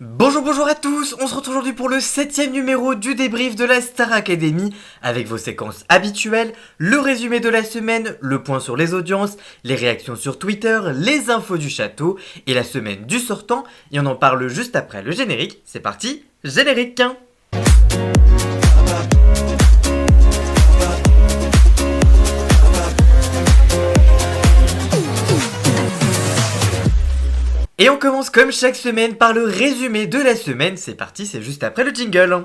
Bonjour à tous, on se retrouve aujourd'hui pour le 7ème numéro du débrief de la Star Academy avec vos séquences habituelles, le résumé de la semaine, le point sur les audiences, les réactions sur Twitter, les infos du château et la semaine du sortant, et on en parle juste après le générique. C'est parti, générique. Et on commence comme chaque semaine par le résumé de la semaine. C'est parti, c'est juste après le jingle.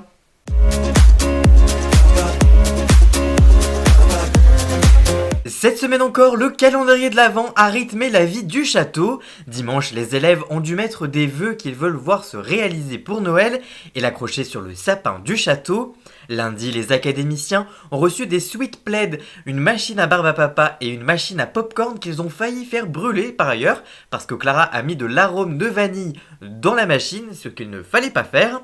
Cette semaine encore, le calendrier de l'Avent a rythmé la vie du château. Dimanche, les élèves ont dû mettre des vœux qu'ils veulent voir se réaliser pour Noël et l'accrocher sur le sapin du château. Lundi, les académiciens ont reçu des sweet plaids, une machine à barbe à papa et une machine à popcorn qu'ils ont failli faire brûler par ailleurs, parce que Clara a mis de l'arôme de vanille dans la machine, ce qu'il ne fallait pas faire.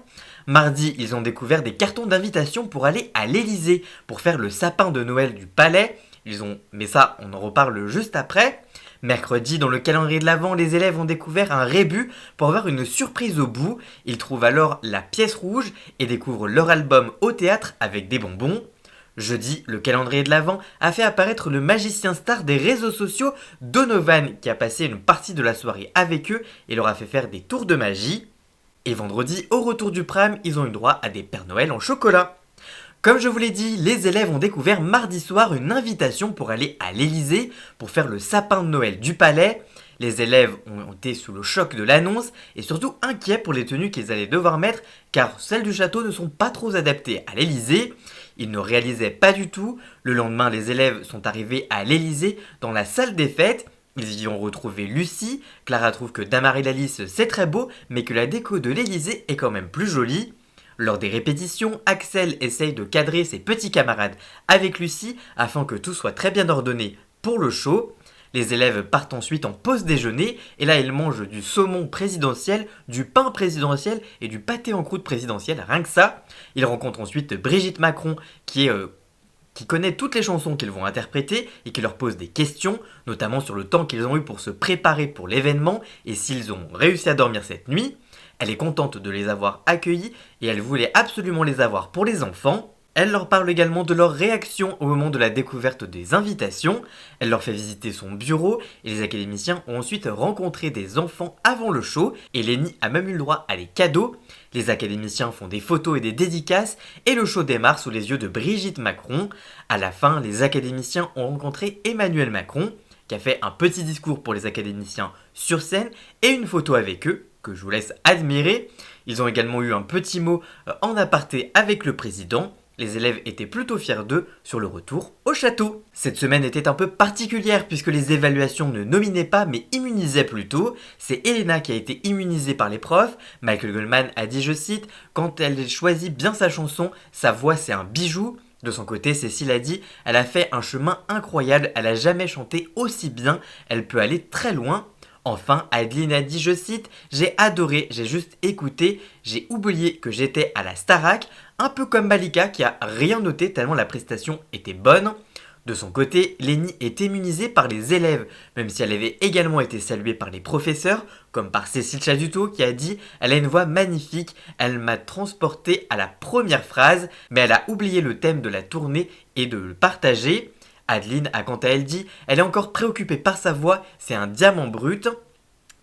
Mardi, ils ont découvert des cartons d'invitation pour aller à l'Elysée, pour faire le sapin de Noël du palais. Mais ça, on en reparle juste après. Mercredi, dans le calendrier de l'Avent, les élèves ont découvert un rébut pour avoir une surprise au bout. Ils trouvent alors la pièce rouge et découvrent leur album au théâtre avec des bonbons. Jeudi, le calendrier de l'Avent a fait apparaître le magicien star des réseaux sociaux, Donovan, qui a passé une partie de la soirée avec eux et leur a fait faire des tours de magie. Et vendredi, au retour du prime, ils ont eu droit à des Pères Noël en chocolat. Comme je vous l'ai dit, les élèves ont découvert mardi soir une invitation pour aller à l'Elysée pour faire le sapin de Noël du palais. Les élèves ont été sous le choc de l'annonce et surtout inquiets pour les tenues qu'ils allaient devoir mettre car celles du château ne sont pas trop adaptées à l'Elysée. Ils ne réalisaient pas du tout. Le lendemain, les élèves sont arrivés à l'Elysée dans la salle des fêtes. Ils y ont retrouvé Lucie. Clara trouve que Damary-Lalice c'est très beau mais que la déco de l'Elysée est quand même plus jolie. Lors des répétitions, Axel essaye de cadrer ses petits camarades avec Lucie afin que tout soit très bien ordonné pour le show. Les élèves partent ensuite en pause déjeuner et là ils mangent du saumon présidentiel, du pain présidentiel et du pâté en croûte présidentielle, rien que ça. Ils rencontrent ensuite Brigitte Macron qui connaît toutes les chansons qu'ils vont interpréter et qui leur pose des questions, notamment sur le temps qu'ils ont eu pour se préparer pour l'événement et s'ils ont réussi à dormir cette nuit. Elle est contente de les avoir accueillis et elle voulait absolument les avoir pour les enfants. Elle leur parle également de leur réaction au moment de la découverte des invitations. Elle leur fait visiter son bureau et les académiciens ont ensuite rencontré des enfants avant le show et Lenny a même eu le droit à des cadeaux. Les académiciens font des photos et des dédicaces et le show démarre sous les yeux de Brigitte Macron. À la fin, les académiciens ont rencontré Emmanuel Macron qui a fait un petit discours pour les académiciens sur scène et une photo avec eux que je vous laisse admirer. Ils ont également eu un petit mot en aparté avec le président. Les élèves étaient plutôt fiers d'eux sur le retour au château. Cette semaine était un peu particulière puisque les évaluations ne nominaient pas mais immunisaient plutôt. C'est Elena qui a été immunisée par les profs. Michael Goldman a dit, je cite, « Quand elle choisit bien sa chanson, sa voix c'est un bijou ». De son côté, Cécile a dit « Elle a fait un chemin incroyable, elle a jamais chanté aussi bien, elle peut aller très loin ». Enfin, Adeline a dit, je cite, « J'ai adoré, j'ai juste écouté, j'ai oublié que j'étais à la Starac, un peu comme Malika qui a rien noté tellement la prestation était bonne. » De son côté, Lenny est immunisée par les élèves, même si elle avait également été saluée par les professeurs, comme par Cécile Chaduto qui a dit « Elle a une voix magnifique, elle m'a transporté à la première phrase, mais elle a oublié le thème de la tournée et de le partager. » Adeline a quant à elle dit « Elle est encore préoccupée par sa voix, c'est un diamant brut ».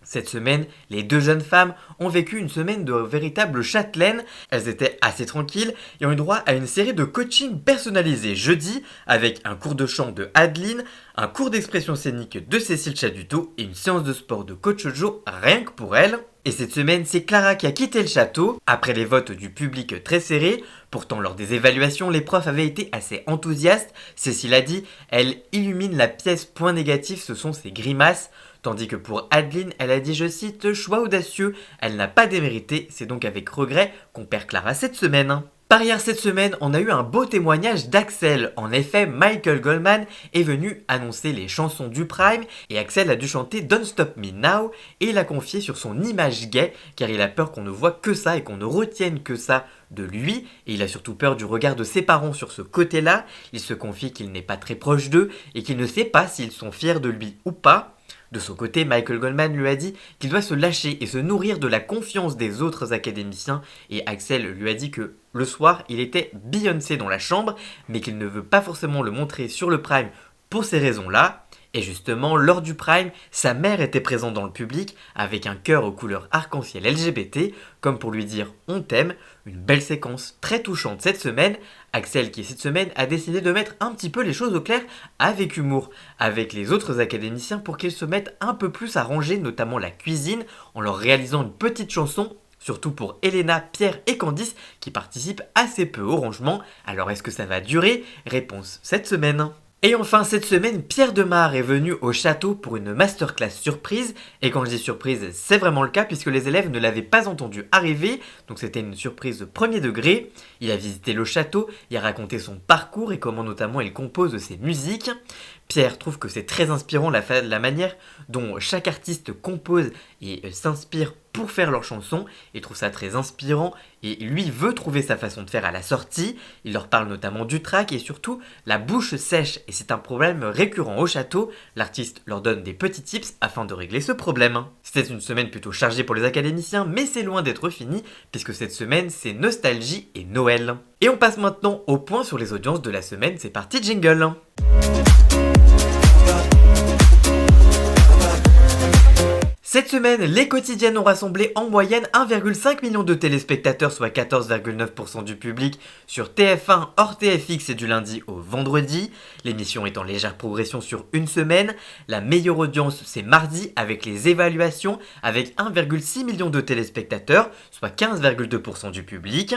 Cette semaine, les deux jeunes femmes ont vécu une semaine de véritable châtelaine. Elles étaient assez tranquilles et ont eu droit à une série de coaching personnalisés jeudi avec un cours de chant de Adeline, un cours d'expression scénique de Cécile Chaduto et une séance de sport de coach Joe rien que pour elle. Et cette semaine, c'est Clara qui a quitté le château après les votes du public très serrés. Pourtant, lors des évaluations, les profs avaient été assez enthousiastes. Cécile a dit « Elle illumine la pièce, point négatif, ce sont ses grimaces ». Tandis que pour Adeline, elle a dit, je cite, « Choix audacieux, elle n'a pas démérité, c'est donc avec regret qu'on perd Clara cette semaine ». Par ailleurs, cette semaine, on a eu un beau témoignage d'Axel. En effet, Michael Goldman est venu annoncer les chansons du Prime et Axel a dû chanter Don't Stop Me Now et il a confié sur son image gay car il a peur qu'on ne voit que ça et qu'on ne retienne que ça de lui et il a surtout peur du regard de ses parents sur ce côté-là. Il se confie qu'il n'est pas très proche d'eux et qu'il ne sait pas s'ils sont fiers de lui ou pas. De son côté, Michael Goldman lui a dit qu'il doit se lâcher et se nourrir de la confiance des autres académiciens, et Axel lui a dit que le soir, il était Beyoncé dans la chambre, mais qu'il ne veut pas forcément le montrer sur le Prime pour ces raisons-là. Et justement, lors du Prime, sa mère était présente dans le public avec un cœur aux couleurs arc-en-ciel LGBT, comme pour lui dire on t'aime, une belle séquence très touchante cette semaine. Axel, qui cette semaine a décidé de mettre un petit peu les choses au clair avec humour, avec les autres académiciens pour qu'ils se mettent un peu plus à ranger, notamment la cuisine, en leur réalisant une petite chanson. Surtout pour Elena, Pierre et Candice qui participent assez peu au rangement. Alors est-ce que ça va durer? Réponse cette semaine. Et enfin, cette semaine, Pierre Demar est venu au château pour une masterclass surprise. Et quand je dis surprise, c'est vraiment le cas puisque les élèves ne l'avaient pas entendu arriver. Donc c'était une surprise de premier degré. Il a visité le château, il a raconté son parcours et comment notamment il compose ses musiques. Pierre trouve que c'est très inspirant la manière dont chaque artiste compose et s'inspire pour faire leurs chansons. Il trouve ça très inspirant et lui veut trouver sa façon de faire à la sortie. Il leur parle notamment du track et surtout la bouche sèche. Et c'est un problème récurrent au château. L'artiste leur donne des petits tips afin de régler ce problème. C'était une semaine plutôt chargée pour les académiciens, mais c'est loin d'être fini puisque cette semaine c'est nostalgie et Noël. Et on passe maintenant au point sur les audiences de la semaine. C'est parti, jingle. Cette semaine, les quotidiennes ont rassemblé en moyenne 1,5 million de téléspectateurs, soit 14,9% du public, sur TF1 hors TFX et du lundi au vendredi. L'émission est en légère progression sur une semaine. La meilleure audience, c'est mardi, avec les évaluations, avec 1,6 million de téléspectateurs, soit 15,2% du public.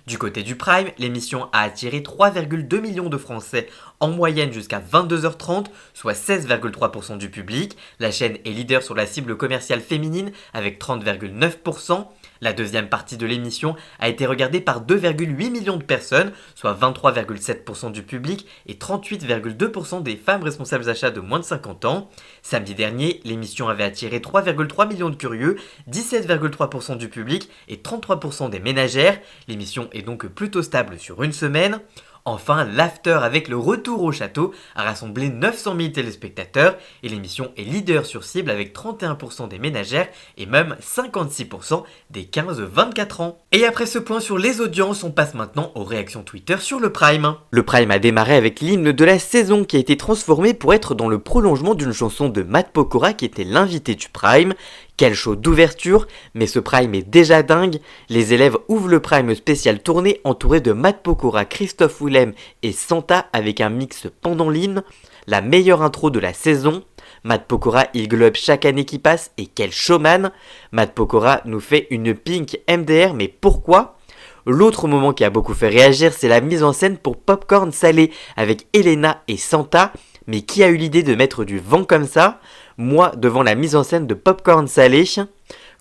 Du côté du Prime, l'émission a attiré 3,2 millions de Français en moyenne jusqu'à 22h30, soit 16,3% du public. La chaîne est leader sur la cible commerciale féminine avec 30,9%. La deuxième partie de l'émission a été regardée par 2,8 millions de personnes, soit 23,7% du public et 38,2% des femmes responsables d'achat de moins de 50 ans. Samedi dernier, l'émission avait attiré 3,3 millions de curieux, 17,3% du public et 33% des ménagères. L'émission est donc plutôt stable sur une semaine. Enfin, l'After avec le retour au château a rassemblé 900 000 téléspectateurs et l'émission est leader sur cible avec 31% des ménagères et même 56% des 15-24 ans. Et après ce point sur les audiences, on passe maintenant aux réactions Twitter sur le Prime. Le Prime a démarré avec l'hymne de la saison qui a été transformé pour être dans le prolongement d'une chanson de Matt Pokora qui était l'invité du Prime. Quel show d'ouverture, mais ce Prime est déjà dingue. Les élèves ouvrent le Prime spécial tournée entouré de Matt Pokora, Christophe Willem et Santa avec un mix pendant l'hymne. La meilleure intro de la saison. Matt Pokora, il globe chaque année qui passe et quel showman. Matt Pokora nous fait une Pink MDR, mais pourquoi ? L'autre moment qui a beaucoup fait réagir, c'est la mise en scène pour Popcorn Salé avec Elena et Santa. Mais qui a eu l'idée de mettre du vent comme ça ? Moi, devant la mise en scène de Popcorn Salé,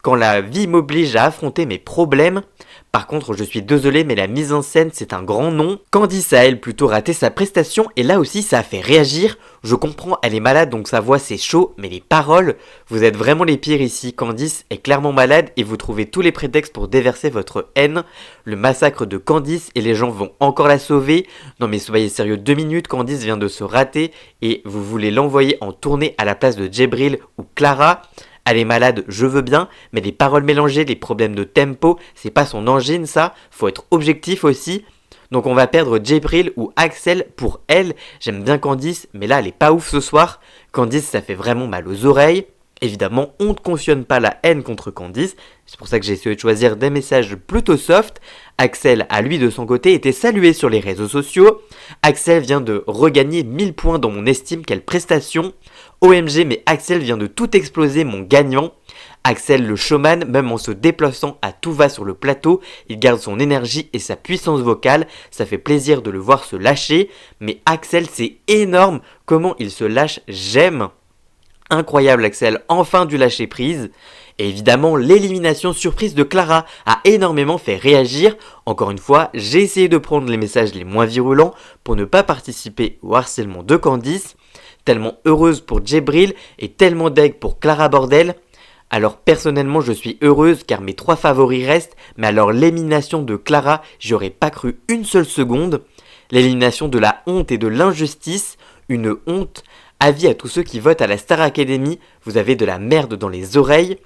quand la vie m'oblige à affronter mes problèmes. Par contre, je suis désolé, mais la mise en scène, c'est un grand nom. Candice a, elle, plutôt raté sa prestation, et là aussi, ça a fait réagir. Je comprends, elle est malade, donc sa voix, c'est chaud, mais les paroles, vous êtes vraiment les pires ici. Candice est clairement malade, et vous trouvez tous les prétextes pour déverser votre haine. Le massacre de Candice, et les gens vont encore la sauver. Non mais soyez sérieux, 2 minutes, Candice vient de se rater, et vous voulez l'envoyer en tournée à la place de Djibril ou Clara. Elle est malade, je veux bien, mais les paroles mélangées, les problèmes de tempo, c'est pas son angine ça, faut être objectif aussi. Donc on va perdre Djibril ou Axel pour elle. J'aime bien Candice, mais là elle est pas ouf ce soir. Candice, ça fait vraiment mal aux oreilles. Évidemment, on ne cautionne pas la haine contre Candice, c'est pour ça que j'ai essayé de choisir des messages plutôt soft. Axel, à lui de son côté, était salué sur les réseaux sociaux. Axel vient de regagner 1000 points dans mon estime, quelle prestation. OMG, mais Axel vient de tout exploser, mon gagnant. Axel le showman, même en se déplaçant à tout va sur le plateau, il garde son énergie et sa puissance vocale, ça fait plaisir de le voir se lâcher. Mais Axel, c'est énorme, comment il se lâche, j'aime. Incroyable Axel, enfin du lâcher prise. Et évidemment, l'élimination surprise de Clara a énormément fait réagir. Encore une fois, j'ai essayé de prendre les messages les moins virulents pour ne pas participer au harcèlement de Candice. Tellement heureuse pour Djibril et tellement deg pour Clara Bordel. Alors personnellement, je suis heureuse car mes 3 favoris restent, mais alors l'élimination de Clara, j'y aurais pas cru une seule seconde. L'élimination de la honte et de l'injustice, une honte Avis à tous ceux qui votent à la Star Academy, vous avez de la merde dans les oreilles.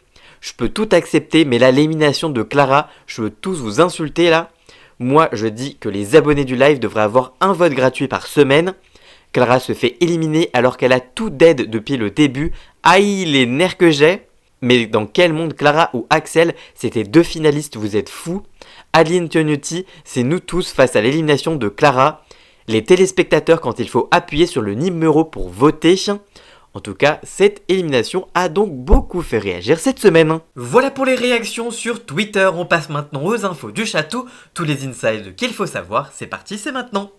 Je peux tout accepter, mais là, l'élimination de Clara, je veux tous vous insulter là. Moi, je dis que les abonnés du live devraient avoir un vote gratuit par semaine. Clara se fait éliminer alors qu'elle a tout dead depuis le début. Aïe, les nerfs que j'ai. Mais dans quel monde Clara ou Axel, c'était 2 finalistes, vous êtes fous. Adeline Tonuti, c'est nous tous face à l'élimination de Clara. Les téléspectateurs quand il faut appuyer sur le numéro pour voter. En tout cas, cette élimination a donc beaucoup fait réagir cette semaine. Voilà pour les réactions sur Twitter, on passe maintenant aux infos du château. Tous les insides qu'il faut savoir, c'est parti, c'est maintenant.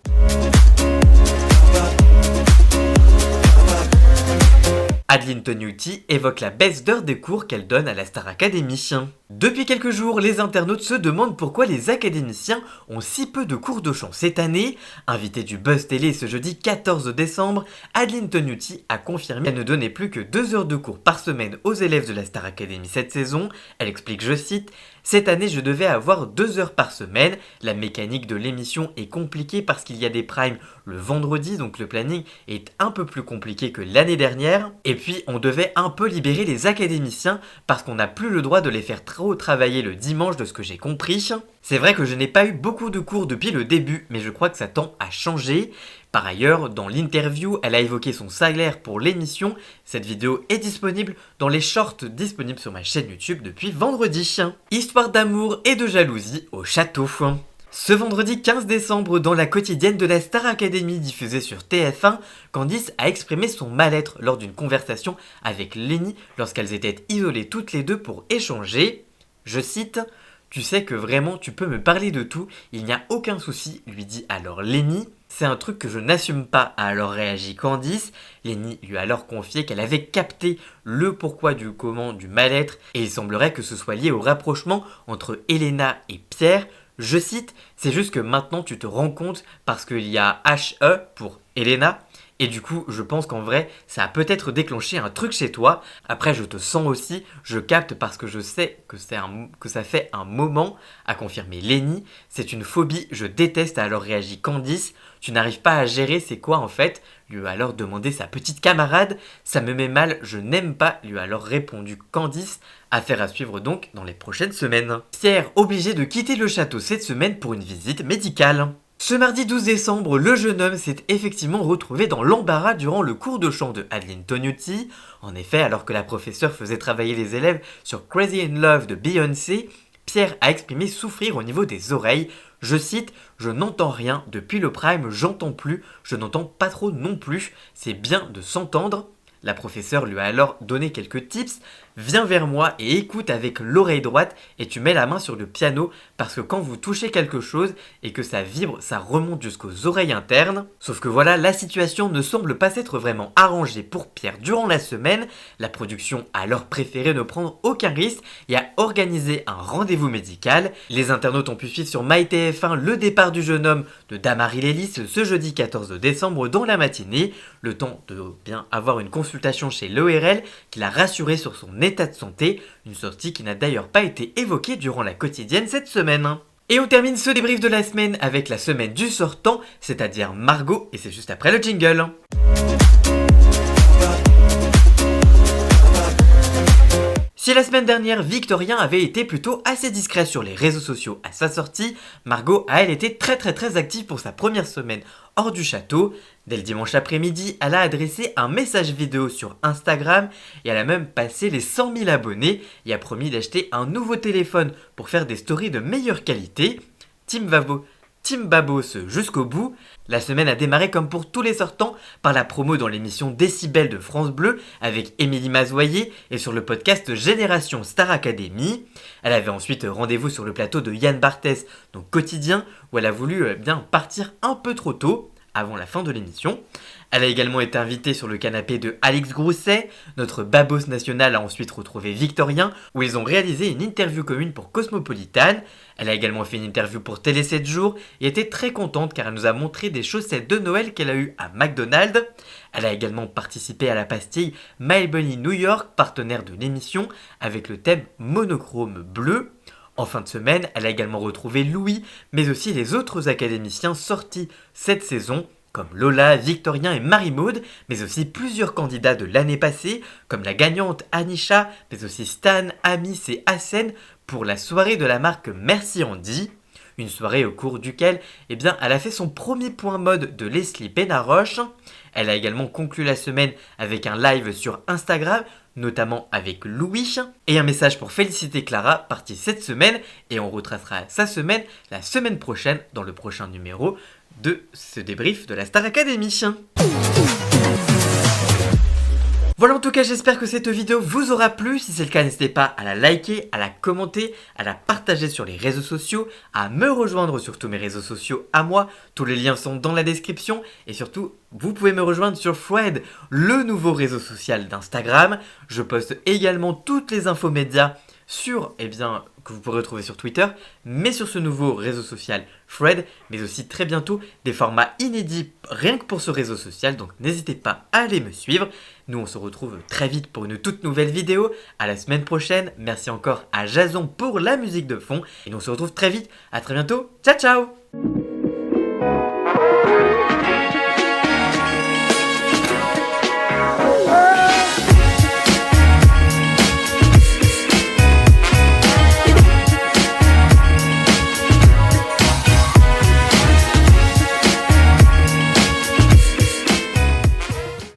Adeline Tonuti évoque la baisse d'heures des cours qu'elle donne à la Star Academy. Depuis quelques jours, les internautes se demandent pourquoi les académiciens ont si peu de cours de chant cette année. Invitée du Buzz Télé ce jeudi 14 décembre, Adeline Tonuti a confirmé qu'elle ne donnait plus que 2 heures de cours par semaine aux élèves de la Star Academy cette saison. Elle explique, je cite, « Cette année, je devais avoir 2 heures par semaine. La mécanique de l'émission est compliquée parce qu'il y a des primes le vendredi, donc le planning est un peu plus compliqué que l'année dernière. Et puis, on devait un peu libérer les académiciens parce qu'on n'a plus le droit de les faire trop travailler le dimanche de ce que j'ai compris. C'est vrai que je n'ai pas eu beaucoup de cours depuis le début, mais je crois que ça tend à changer. Par ailleurs, dans l'interview, elle a évoqué son salaire pour l'émission. Cette vidéo est disponible dans les shorts disponibles sur ma chaîne YouTube depuis vendredi. Histoire d'amour et de jalousie au château. Ce vendredi 15 décembre, dans la quotidienne de la Star Academy diffusée sur TF1, Candice a exprimé son mal-être lors d'une conversation avec Lenny lorsqu'elles étaient isolées toutes les deux pour échanger. Je cite « Tu sais que vraiment tu peux me parler de tout, il n'y a aucun souci », lui dit alors Lenny. « C'est un truc que je n'assume pas », a alors réagi Candice. Lenny lui a alors confié qu'elle avait capté le pourquoi du comment du mal-être et il semblerait que ce soit lié au rapprochement entre Elena et Pierre. Je cite, c'est juste que maintenant tu te rends compte parce qu'il y a HE pour Elena et du coup je pense qu'en vrai ça a peut-être déclenché un truc chez toi. Après je te sens aussi, je capte parce que je sais que ça fait un moment, a confirmé Lenny. C'est une phobie, je déteste, a alors réagi Candice. Tu n'arrives pas à gérer, c'est quoi en fait ? Lui a alors demandé sa petite camarade. Ça me met mal, je n'aime pas, lui a alors répondu Candice. Affaire à suivre donc dans les prochaines semaines. Pierre, obligé de quitter le château cette semaine pour une visite médicale. Ce mardi 12 décembre, le jeune homme s'est effectivement retrouvé dans l'embarras durant le cours de chant de Adeline Tonuti. En effet, alors que la professeure faisait travailler les élèves sur Crazy in Love de Beyoncé, Pierre a exprimé souffrir au niveau des oreilles. Je cite, « Je n'entends rien, depuis le prime, j'entends plus, je n'entends pas trop non plus, c'est bien de s'entendre. » La professeure lui a alors donné quelques tips. Viens vers moi et écoute avec l'oreille droite et tu mets la main sur le piano parce que quand vous touchez quelque chose et que ça vibre, ça remonte jusqu'aux oreilles internes. Sauf que voilà, la situation ne semble pas s'être vraiment arrangée pour Pierre durant la semaine. La production a alors préféré ne prendre aucun risque et a organisé un rendez-vous médical. Les internautes ont pu suivre sur MyTF1 le départ du jeune homme de Damary Lélis ce jeudi 14 décembre dans la matinée. Le temps de bien avoir une consultation chez l'ORL qui l'a rassuré sur son état de santé, une sortie qui n'a d'ailleurs pas été évoquée durant la quotidienne cette semaine. Et on termine ce débrief de la semaine avec la semaine du sortant, c'est-à-dire Margot, et c'est juste après le jingle. Si la semaine dernière, Victorien avait été plutôt assez discret sur les réseaux sociaux à sa sortie, Margot a elle été très active pour sa première semaine hors du château. Dès le dimanche après-midi, elle a adressé un message vidéo sur Instagram et elle a même passé les 100 000 abonnés et a promis d'acheter un nouveau téléphone pour faire des stories de meilleure qualité. Team Babos jusqu'au bout. La semaine a démarré comme pour tous les sortants par la promo dans l'émission Décibel de France Bleu avec Émilie Mazoyer et sur le podcast Génération Star Academy. Elle avait ensuite rendez-vous sur le plateau de Yann Barthès, donc Quotidien, où elle a voulu bien partir un peu trop tôt, avant la fin de l'émission. Elle a également été invitée sur le canapé de Alix Grousset. Notre babos national a ensuite retrouvé Victorien, où ils ont réalisé une interview commune pour Cosmopolitan. Elle a également fait une interview pour Télé 7 jours et était très contente car elle nous a montré des chaussettes de Noël qu'elle a eues à McDonald's. Elle a également participé à la pastille My Bunny New York, partenaire de l'émission, avec le thème monochrome bleu. En fin de semaine, elle a également retrouvé Louis, mais aussi les autres académiciens sortis cette saison. comme Lola, Victorien et Marie-Maude, mais aussi plusieurs candidats de l'année passée, comme la gagnante Anisha, mais aussi Stan, Amis et Hassen, pour la soirée de la marque Merci Andy. Une soirée au cours duquel elle a fait son premier point mode de Leslie Benaroche. Elle a également conclu la semaine avec un live sur Instagram, notamment avec Louis, et un message pour féliciter Clara, partie cette semaine, et on retracera sa semaine la semaine prochaine dans le prochain numéro de ce débrief de la Star Academy. Voilà, en tout cas, j'espère que cette vidéo vous aura plu. Si c'est le cas, n'hésitez pas à la liker, à la commenter, à la partager sur les réseaux sociaux, à me rejoindre sur tous mes réseaux sociaux à moi. Tous les liens sont dans la description. Et surtout, vous pouvez me rejoindre sur Thread, le nouveau réseau social d'Instagram. Je poste également toutes les infos médias que vous pourrez retrouver sur Twitter, mais sur ce nouveau réseau social Thread, mais aussi très bientôt des formats inédits rien que pour ce réseau social, donc n'hésitez pas à aller me suivre. Nous on se retrouve très vite pour une toute nouvelle vidéo, à la semaine prochaine, merci encore à Jason pour la musique de fond, et nous on se retrouve très vite, à très bientôt, ciao ciao.